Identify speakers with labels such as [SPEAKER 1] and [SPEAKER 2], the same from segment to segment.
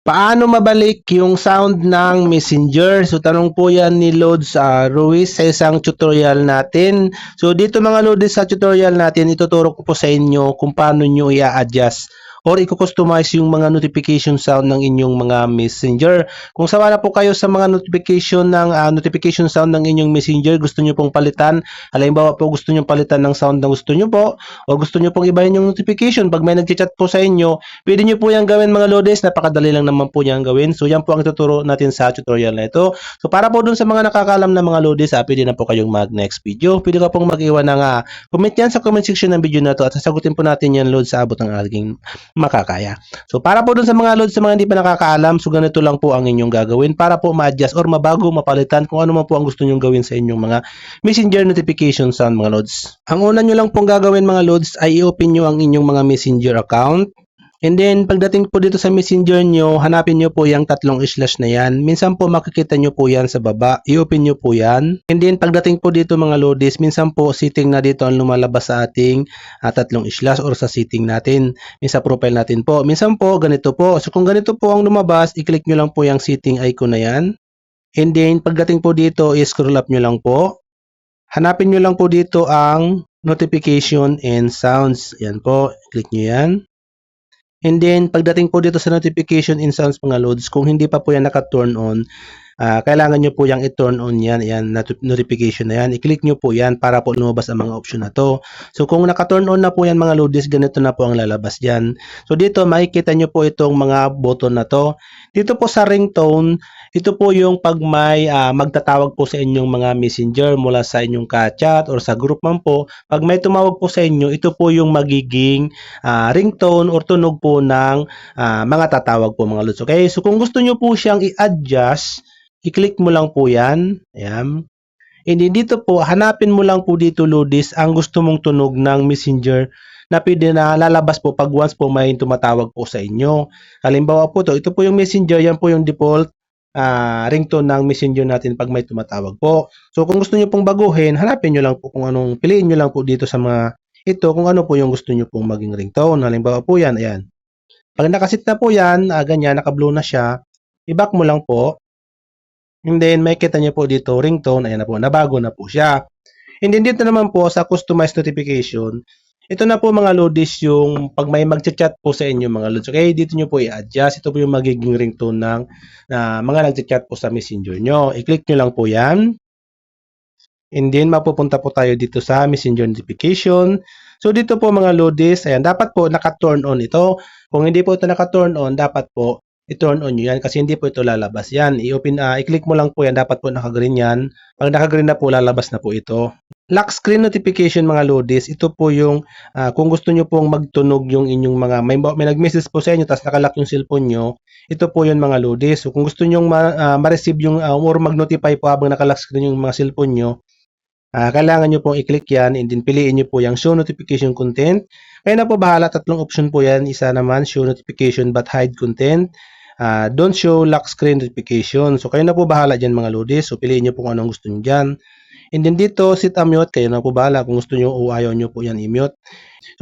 [SPEAKER 1] Paano mabalik yung sound ng Messenger? So tanong po yan ni Lods Ruiz sa isang tutorial natin. So dito mga Lods sa tutorial natin, ituturo ko po sa inyo kung paano nyo i-adjust or i-customize yung mga notification sound ng inyong mga Messenger. Kung sawa na po kayo sa mga notification sound ng inyong Messenger, gusto nyo pong palitan. Halimbawa po gusto nyo palitan ng sound na gusto nyo po o gusto nyo pong ibahin yung notification pag may nag-chat po sa inyo, pwede nyo po yung gawin mga Lodes, napakadali lang naman po niyang gawin. So yan po ang ituturo natin sa tutorial na ito. So para po dun sa mga nakakalam na mga Lodes, pwede na po kayong mag next video. Pwede ka pong mag-iwan ng comment yan sa comment section ng video na to at sasagutin po natin yan Lodes sa abot ng ating makakaya. So para po dun sa mga Lodes, sa mga hindi pa nakakaalam, so ganito lang po ang inyong gagawin para po ma-adjust or mabago, mapalitan kung ano man po ang gusto nyong gawin sa inyong mga Messenger notifications sa mga Lodes. Ang una nyo lang pong gagawin mga Lodes ay i-open nyo ang inyong mga Messenger account. And then, pagdating po dito sa Messenger nyo, hanapin nyo po yung tatlong slash na yan. Minsan po makikita nyo po yan sa baba. I-open nyo po yan. And then, pagdating po dito mga Lodis, minsan po setting na dito ang lumalabas sa ating tatlong slash or sa setting natin. Sa profile natin po. Minsan po, ganito po. So, kung ganito po ang lumabas, i-click nyo lang po yung setting icon na yan. And then, pagdating po dito, i-scroll up nyo lang po. Hanapin nyo lang po dito ang notification and sounds. Yan po. Click nyo yan. And then, pagdating po dito sa notification and sounds mga Lods, kung hindi pa po yan naka-turn on, kailangan nyo po yung i-turn on yan, notification na yan. I-click nyo po yan para po lumabas ang mga option na to. So, kung naka-turn on na po yan mga Lodis, ganito na po ang lalabas dyan. So, dito makikita nyo po itong mga button na to. Dito po sa ringtone, ito po yung pag may magtatawag po sa inyong mga messenger mula sa inyong ka-chat or sa group man po. Pag may tumawag po sa inyo, ito po yung magiging ringtone or tunog po ng mga tatawag po mga Lods. Okay? So kung gusto nyo po siyang i-adjust, i-click mo lang po yan. Ayan. And then dito po, hanapin mo lang po dito Lodis ang gusto mong tunog ng messenger na pwede na lalabas po pag once po may tumatawag po sa inyo. Halimbawa po to, ito po yung messenger, yan po yung default ringtone ng messenger natin pag may tumatawag po. So kung gusto niyo pong baguhin, hanapin niyo lang po kung anong, piliin niyo lang po dito sa mga ito kung ano po yung gusto niyo pong maging ringtone. Halimbawa po yan, ayan. Pag nakasit na po yan, ganyan, naka-blue na siya, i-back mo lang po. And then may kita niyo po dito ringtone, ayan na po, nabago na po siya. And then dito naman po sa customized notification, ito na po mga Lodis yung pag may mag-chat po sa inyo mga Lods. Okay, dito nyo po i-adjust. Ito po yung magiging ringtone ng mga nag-chat po sa messenger nyo. I-click nyo lang po yan. And then mapupunta po tayo dito sa messenger notification. So dito po mga Lodis, ayan, dapat po naka-turn on ito. Kung hindi po ito naka-turn on, dapat po i-turn on nyo yan kasi hindi po ito lalabas yan. I-click mo lang po yan, dapat po naka-green yan. Pag naka-green na po, lalabas na po ito. Lock screen notification mga Lodis, ito po yung kung gusto nyo pong magtunog yung inyong mga, may nag-message po sa inyo tapos nakalock yung cellphone nyo, ito po yun mga Lodis. So kung gusto nyo ma-receive yung or mag-notify po habang nakalock screen yung mga cellphone nyo, kailangan nyo pong i-click yan and then piliin nyo po yung show notification content. Kaya na po bahala, tatlong option po yan. Isa naman, show notification but hide content. Don't show lock screen notification. So kayo na po bahala dyan mga Lodis. So piliin nyo po kung anong gusto nyo dyan. And then dito, set a mute. Kayo na po bahala kung gusto nyo o ayaw nyo po yan i-mute.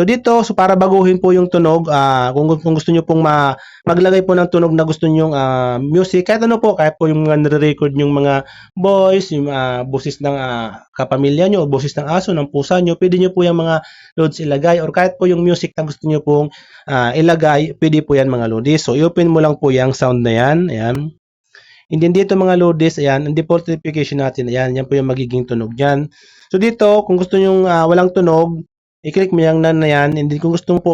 [SPEAKER 1] So dito, so para baguhin po yung tunog, kung gusto nyo pong maglagay po ng tunog na gusto nyo music, kahit ano po, kahit po yung mga nare-record yung mga voice, yung boses ng kapamilya nyo o boses ng aso, ng pusa nyo, pwede nyo po yung mga loads ilagay or kahit po yung music na gusto nyo pong ilagay, pwede po yan mga loads. So i-open mo lang po yung sound na yan. Ayan. And then dito mga loads, ayan, ang default notification natin, ayan, yan po yung magiging tunog dyan. So dito, kung gusto nyo walang tunog, i-click mo yung none na yan. And then kung gusto mo po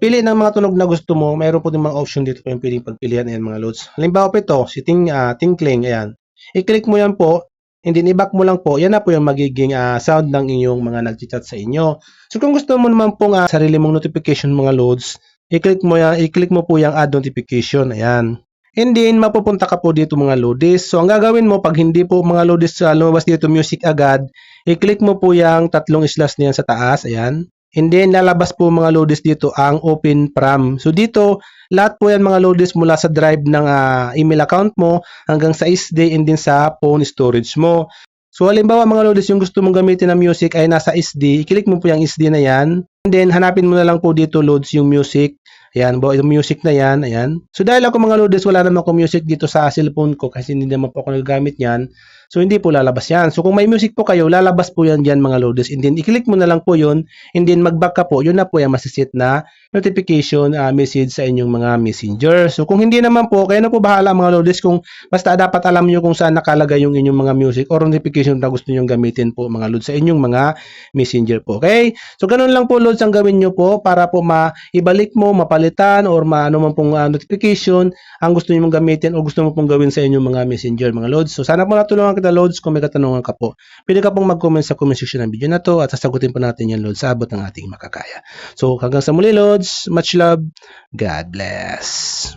[SPEAKER 1] pili ng mga tunog na gusto mo, mayroon po din mga option dito po yung piling pagpilian, ayan mga loads. Halimbawa po ito, si tinkling, ayan. I-click mo yan po, and then i-back mo lang po, yan na po yung magiging sound ng inyong mga nag-chat sa inyo. So kung gusto mo naman pong sarili mong notification mga loads, i-click mo po yung add notification, ayan. And then, mapupunta ka po dito mga Lodis. So, ang gagawin mo, pag hindi po mga Lodis lumabas dito music agad, i-click mo po yung tatlong slash niyan sa taas. Ayan. And then, lalabas po mga Lodis dito ang open from. So, dito, lahat po yan mga Lodis mula sa drive ng email account mo hanggang sa SD and then sa phone storage mo. So, halimbawa mga Lodis, yung gusto mong gamitin na music ay nasa SD. I-click mo po yung SD na yan. And then, hanapin mo na lang po dito Lods yung music. Ayan, yung music na yan, ayan. So dahil ako mga loaders, wala naman akong music dito sa cellphone ko kasi hindi naman po ako nagagamit yan. So hindi po lalabas yan. So kung may music po kayo, lalabas po yan dyan mga loaders. And then i-click mo na lang po yun. And then mag-back ka po, yun na po yung masisit na notification message sa inyong mga messenger. So kung hindi naman po, kayo na po bahala mga loaders kung basta dapat alam nyo kung saan nakalagay yung inyong mga music or notification na gusto nyo gamitin po mga loads sa inyong mga messenger po. Okay? So ganun lang po loads ang gawin nyo po para po maibalik mo, mapalitan or maano man pong notification ang gusto nyo mong gamitin o gusto mo pong gawin sa inyong mga messenger mga loads. So sana po natulungan kita loads. Kung may katanungan ka po, pwede ka pong mag-comment sa comment section ng video na to at sasagutin po natin yan loads sa abot ng ating makakaya. So hanggang sa muli loads, much love, God bless.